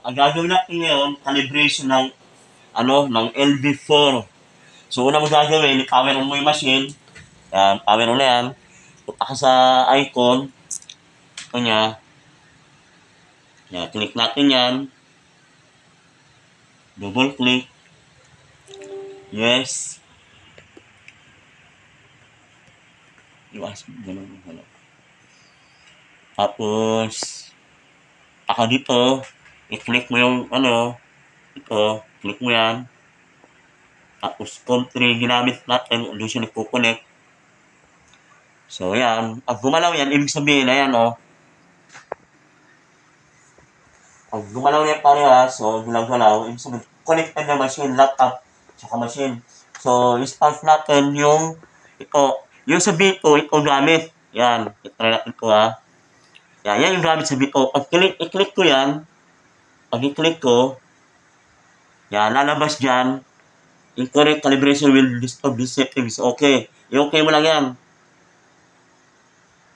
ang gagawin natin ngayon, calibration ng, ng LB4. So, una mo gagawin, i-power on mo yung machine. Yan, power on na yan. Punta ka sa icon. Ito niya. Yan, click natin yan. Double click. Yes. Iwas, ganun. Tapos, dito, i-click mo yung, ito, click mo yan. Tapos, country, ginamit natin, doon siya nagpo-connect. So, yan. Pag gumalaw yan, ibig sabihin na yan, Pag gumalaw yan parehas, so, gulaw-galaw, ibig sabihin, connected na machine, laptop, tsaka machine. So, i-start natin yung, yung sa B2, ito gamit. Yan, i-try natin ito, Yan yung gamit sa B2. Pag i-click ko yan, yan, lalabas dyan, incorrect calibration will disturb this settings. Okay. I-okay mo lang yan.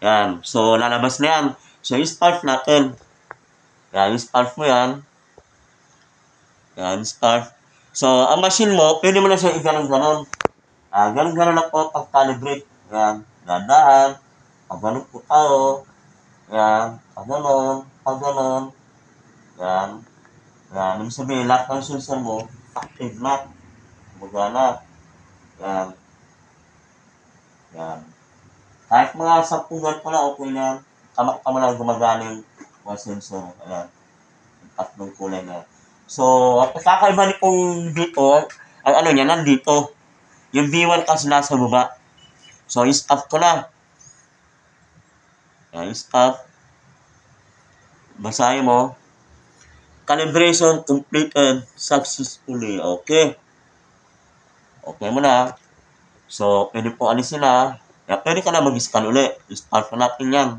Yan. So, lalabas na yan. So, i-start natin. Yan, i-start mo yan. Yan, start. So, ang machine mo, pwede mo na siya i-ganon-ganon. Ganon-ganon lang po pag-calibrate. Yan, dadaan. Pag-ganon po tayo. Yan, pag-ganon. Yan. Yan, ibig sabihin, lahat ng sensor mo, active na. Gumagana. Yan. Yan. Kahit mga 10 pa na, okay na. Tama lang gumagana yung mga sensor. Ayan. Yung tatlong kulay na. So, ang pagkakaiba nitong dito, ang niya, nandito. Yung V1 kasi nasa baba. So, i-stop ko na. Yan, i-stop. Basahin mo. Calibration completed successfully. Okay. Okay mo na. So, pwede po alisin na. Yan, pwede ka na mag-scan ulit. I-start na natin yan.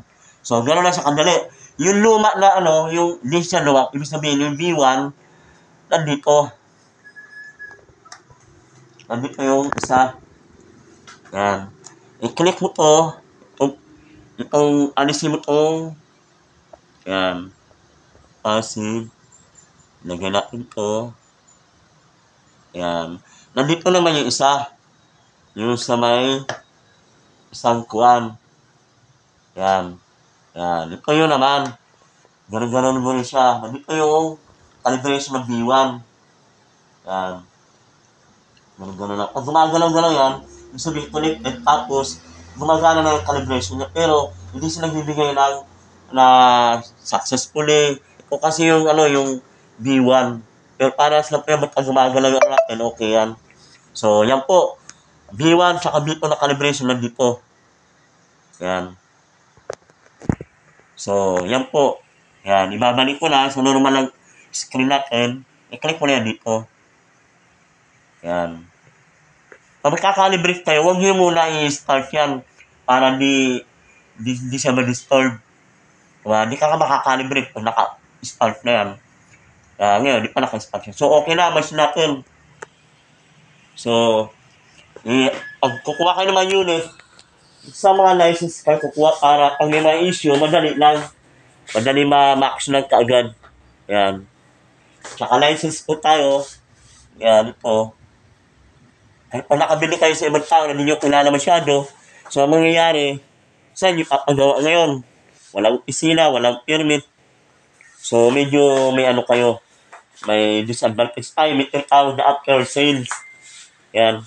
So, gano'n lang sa kandali. Yung luma na yung digital luwak, ibig sabihin yung V1, nandito. Nandito yung isa. Yan. I-click mo to. Itong alisin mo to. Yan. Passive. Lagyan natin to. Yan. Nandito naman yung isa. Yung sa may isang kuwan. Yan. Yan. Ito yun naman. Ganon-ganon mo rin siya. Nandito yung calibration ng V1. Yan. Ganon-ganon lang. Pag gumagalaw-galaw yan, yung sabihin connected, tapos gumagana na yung calibration niya. Pero, hindi sila nagbibigay na successfully. Ito kasi yung, yung V1. Pero para sila pag gumagalaw yung natin, okay yan. So, yan po. V1 tsaka B2 na calibration nandito. Yan. So, yan po. Yan. Ibabalik ko na sa normal lang screen natin. I-click mo na yan dito. Yan. Pag magkakalibrate kayo, huwag nyo muna i-start yan para di siya ma-disturb. Diba? Di ka makakalibrate pag naka-start na yan. Ngayon, di pa naka-start yan. So, okay na. Machine natin. So, pag kukuha kayo ng mga unit, sa mga license kayo kukuha para pag may mga issue, madali lang. Madali ma-max lang kaagad. Yan. Tsaka license po tayo. Yan po. Kahit pag nakabili kayo sa ibang tao na hindi nyo kilala masyado, so ang mangyayari, saan nyo papagawa ngayon? Walang opisina, walang permit. So medyo may kayo, may disadvantage tayo, may tinatawag na after sales. Yan.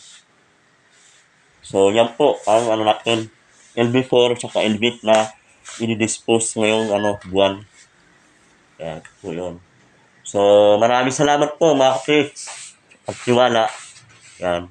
So yan po, ang natin, LB4 tsaka LB8 na i-dispose ngayong buwan. Yan po yun. So maraming salamat po mga kapits. Pagtiwala. Yan.